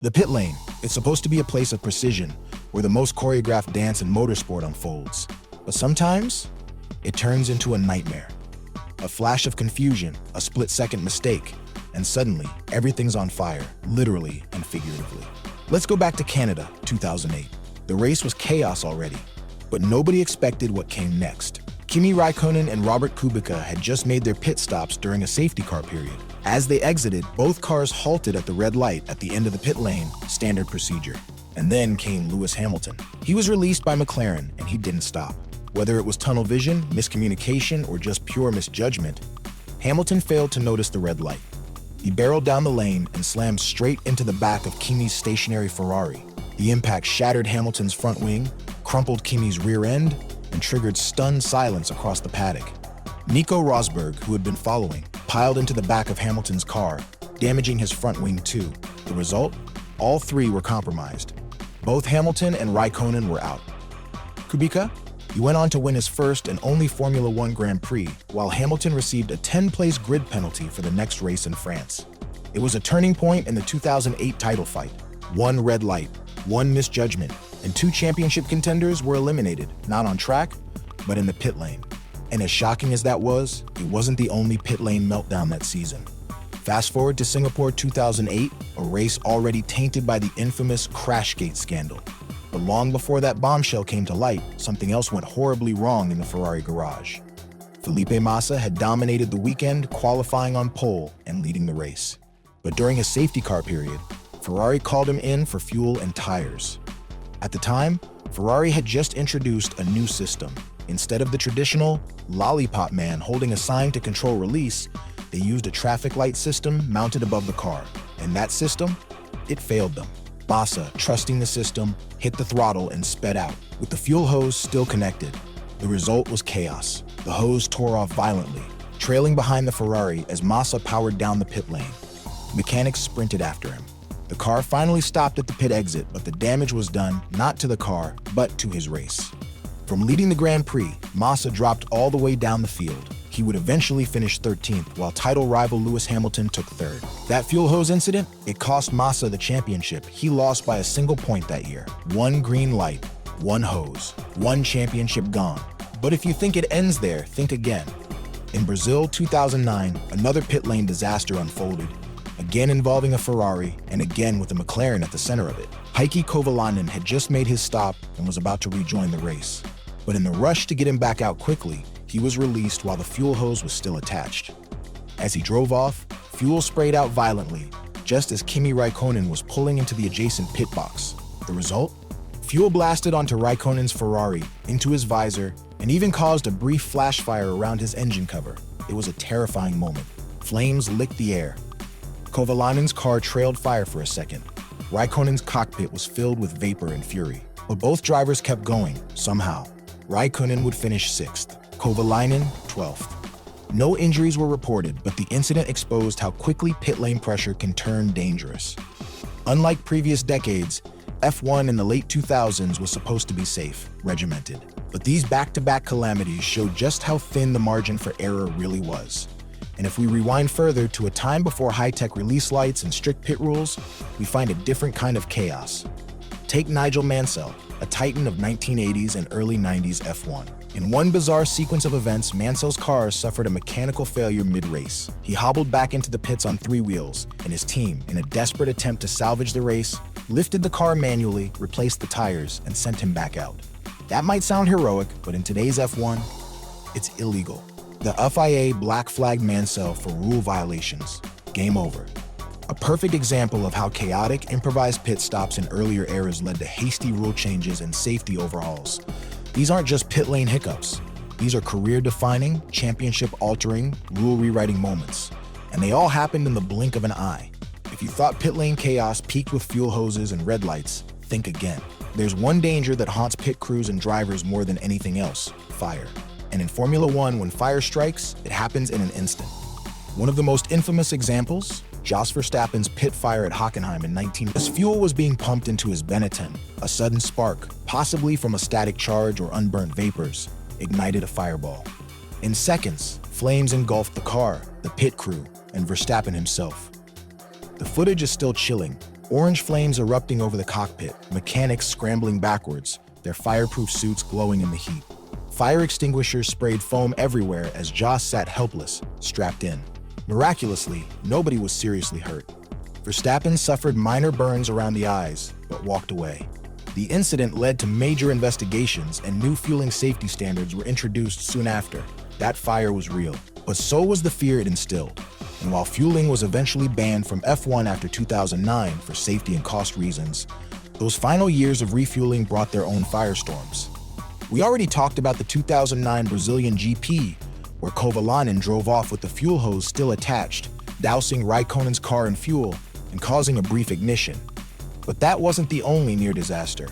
The pit lane is supposed to be a place of precision where the most choreographed dance in motorsport unfolds. But sometimes, it turns into a nightmare. A flash of confusion, a split-second mistake, and suddenly, everything's on fire, literally and figuratively. Let's go back to Canada, 2008. The race was chaos already, but nobody expected what came next. Kimi Räikkönen and Robert Kubica had just made their pit stops during a safety car period. As they exited, both cars halted at the red light at the end of the pit lane, standard procedure. And then came Lewis Hamilton. He was released by McLaren, and he didn't stop. Whether it was tunnel vision, miscommunication, or just pure misjudgment, Hamilton failed to notice the red light. He barreled down the lane and slammed straight into the back of Kimi's stationary Ferrari. The impact shattered Hamilton's front wing, crumpled Kimi's rear end, and triggered stunned silence across the paddock. Nico Rosberg, who had been following, piled into the back of Hamilton's car, damaging his front wing too. The result? All three were compromised. Both Hamilton and Räikkönen were out. Kubica? He went on to win his first and only Formula One Grand Prix, while Hamilton received a 10-place grid penalty for the next race in France. It was a turning point in the 2008 title fight. One red light, one misjudgment, and two championship contenders were eliminated, not on track, but in the pit lane. And as shocking as that was, it wasn't the only pit lane meltdown that season. Fast forward to Singapore 2008, a race already tainted by the infamous Crashgate scandal. But long before that bombshell came to light, something else went horribly wrong in the Ferrari garage. Felipe Massa had dominated the weekend, qualifying on pole and leading the race. But during his safety car period, Ferrari called him in for fuel and tires. At the time, Ferrari had just introduced a new system. Instead of the traditional lollipop man holding a sign to control release, they used a traffic light system mounted above the car. And that system, it failed them. Massa, trusting the system, hit the throttle and sped out, with the fuel hose still connected. The result was chaos. The hose tore off violently, trailing behind the Ferrari as Massa powered down the pit lane. Mechanics sprinted after him. The car finally stopped at the pit exit, but the damage was done not to the car, but to his race. From leading the Grand Prix, Massa dropped all the way down the field. He would eventually finish 13th, while title rival Lewis Hamilton took 3rd. That fuel hose incident, it cost Massa the championship. He lost by a single point that year. One green light, one hose, one championship gone. But if you think it ends there, think again. In Brazil 2009, another pit lane disaster unfolded, again involving a Ferrari and again with a McLaren at the center of it. Kovalainen had just made his stop and was about to rejoin the race. But in the rush to get him back out quickly, he was released while the fuel hose was still attached. As he drove off, fuel sprayed out violently, just as Kimi Räikkönen was pulling into the adjacent pit box. The result? Fuel blasted onto Räikkönen's Ferrari, into his visor, and even caused a brief flash fire around his engine cover. It was a terrifying moment. Flames licked the air. Kovalainen's car trailed fire for a second. Räikkönen's cockpit was filled with vapor and fury. But both drivers kept going, somehow. Räikkönen would finish 6th. Kovalainen, 12th. No injuries were reported, but the incident exposed how quickly pit lane pressure can turn dangerous. Unlike previous decades, F1 in the late 2000s was supposed to be safe, regimented. But these back-to-back calamities showed just how thin the margin for error really was. And if we rewind further to a time before high-tech release lights and strict pit rules, we find a different kind of chaos. Take Nigel Mansell, a titan of 1980s and early 90s F1. In one bizarre sequence of events, Mansell's car suffered a mechanical failure mid-race. He hobbled back into the pits on 3 wheels, and his team, in a desperate attempt to salvage the race, lifted the car manually, replaced the tires, and sent him back out. That might sound heroic, but in today's F1, it's illegal. The FIA black flagged Mansell for rule violations. Game over. A perfect example of how chaotic, improvised pit stops in earlier eras led to hasty rule changes and safety overhauls. These aren't just pit lane hiccups. These are career-defining, championship-altering, rule-rewriting moments. And they all happened in the blink of an eye. If you thought pit lane chaos peaked with fuel hoses and red lights, think again. There's one danger that haunts pit crews and drivers more than anything else: fire. And in Formula One, when fire strikes, it happens in an instant. One of the most infamous examples, Jos Verstappen's pit fire at Hockenheim in 19... As fuel was being pumped into his Benetton, a sudden spark, possibly from a static charge or unburnt vapors, ignited a fireball. In seconds, flames engulfed the car, the pit crew, and Verstappen himself. The footage is still chilling, Orange flames erupting over the cockpit, mechanics scrambling backwards, their fireproof suits glowing in the heat. Fire extinguishers sprayed foam everywhere as Joss sat helpless, strapped in. Miraculously, nobody was seriously hurt. Verstappen suffered minor burns around the eyes, but walked away. The incident led to major investigations, and new fueling safety standards were introduced soon after. That fire was real, but so was the fear it instilled. And while fueling was eventually banned from F1 after 2009 for safety and cost reasons, those final years of refueling brought their own firestorms. We already talked about the 2009 Brazilian GP, where Kovalainen drove off with the fuel hose still attached, dousing Räikkönen's car in fuel and causing a brief ignition. But that wasn't the only near disaster.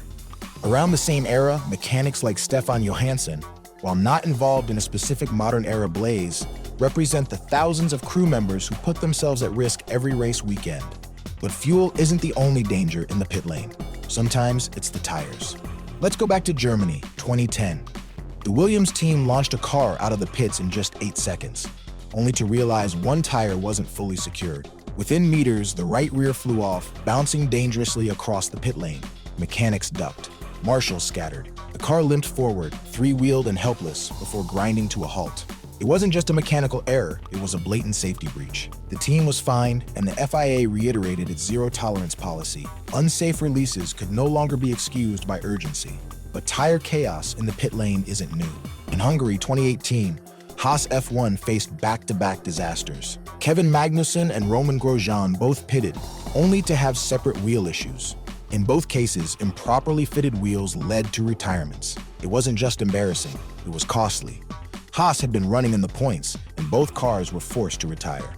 Around the same era, mechanics like Stefan Johansson, while not involved in a specific modern-era blaze, represent the thousands of crew members who put themselves at risk every race weekend. But fuel isn't the only danger in the pit lane. Sometimes it's the tires. Let's go back to Germany, 2010. The Williams team launched a car out of the pits in just 8 seconds, only to realize one tire wasn't fully secured. Within meters, the right rear flew off, bouncing dangerously across the pit lane. Mechanics ducked. Marshals scattered. The car limped forward, three-wheeled and helpless, before grinding to a halt. It wasn't just a mechanical error, it was a blatant safety breach. The team was fined, and the FIA reiterated its zero-tolerance policy. Unsafe releases could no longer be excused by urgency. But tire chaos in the pit lane isn't new. In Hungary 2018, Haas F1 faced back-to-back disasters. Kevin Magnussen and Roman Grosjean both pitted, only to have separate wheel issues. In both cases, improperly fitted wheels led to retirements. It wasn't just embarrassing, it was costly. Haas had been running in the points, and both cars were forced to retire.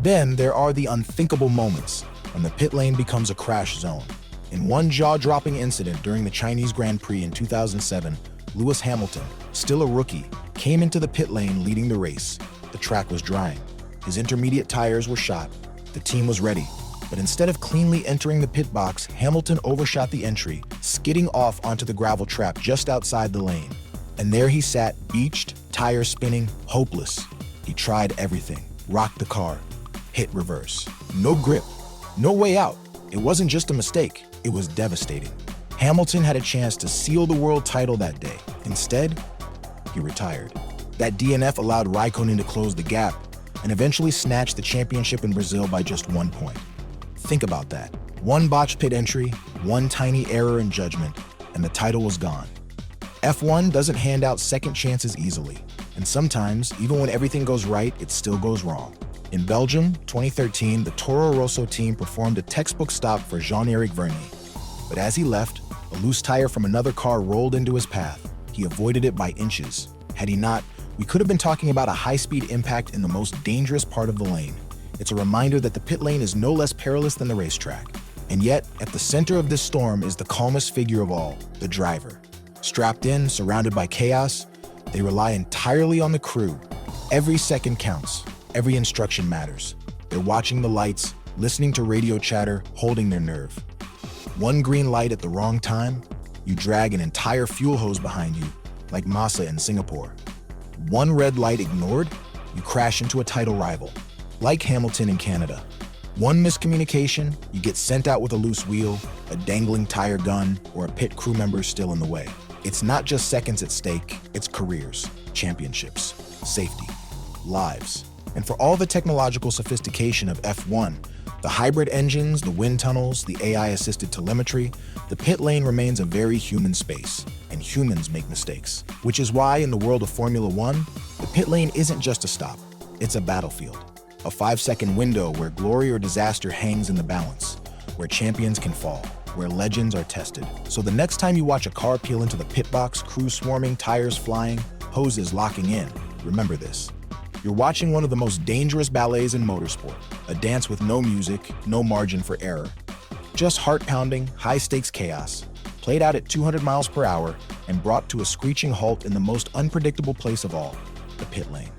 Then there are the unthinkable moments when the pit lane becomes a crash zone. In one jaw-dropping incident during the Chinese Grand Prix in 2007, Lewis Hamilton, still a rookie, came into the pit lane leading the race. The track was drying. His intermediate tires were shot. The team was ready. But instead of cleanly entering the pit box, Hamilton overshot the entry, skidding off onto the gravel trap just outside the lane. And there he sat, beached, tires spinning, hopeless. He tried everything. Rocked the car. Hit reverse. No grip. No way out. It wasn't just a mistake. It was devastating. Hamilton had a chance to seal the world title that day. Instead, he retired. That DNF allowed Räikkönen to close the gap and eventually snatch the championship in Brazil by just 1 point. Think about that. One botched pit entry, one tiny error in judgment, and the title was gone. F1 doesn't hand out second chances easily, and sometimes, even when everything goes right, it still goes wrong. In Belgium, 2013, the Toro Rosso team performed a textbook stop for Jean-Eric Vergne. But as he left, a loose tire from another car rolled into his path. He avoided it by inches. Had he not, we could have been talking about a high-speed impact in the most dangerous part of the lane. It's a reminder that the pit lane is no less perilous than the racetrack. And yet, at the center of this storm is the calmest figure of all, the driver. Strapped in, surrounded by chaos, they rely entirely on the crew. Every second counts. Every instruction matters. They're watching the lights, listening to radio chatter, holding their nerve. One green light at the wrong time, you drag an entire fuel hose behind you, like Massa in Singapore. One red light ignored, you crash into a title rival, like Hamilton in Canada. One miscommunication, you get sent out with a loose wheel, a dangling tire gun, or a pit crew member still in the way. It's not just seconds at stake, it's careers, championships, safety, lives. And for all the technological sophistication of F1, the hybrid engines, the wind tunnels, the AI-assisted telemetry, the pit lane remains a very human space, and humans make mistakes. Which is why, in the world of Formula One, the pit lane isn't just a stop, it's a battlefield. A 5-second window where glory or disaster hangs in the balance, where champions can fall, where legends are tested. So the next time you watch a car peel into the pit box, crew swarming, tires flying, hoses locking in, remember this. You're watching one of the most dangerous ballets in motorsport, a dance with no music, no margin for error. Just heart-pounding, high-stakes chaos, played out at 200 miles per hour and brought to a screeching halt in the most unpredictable place of all, the pit lane.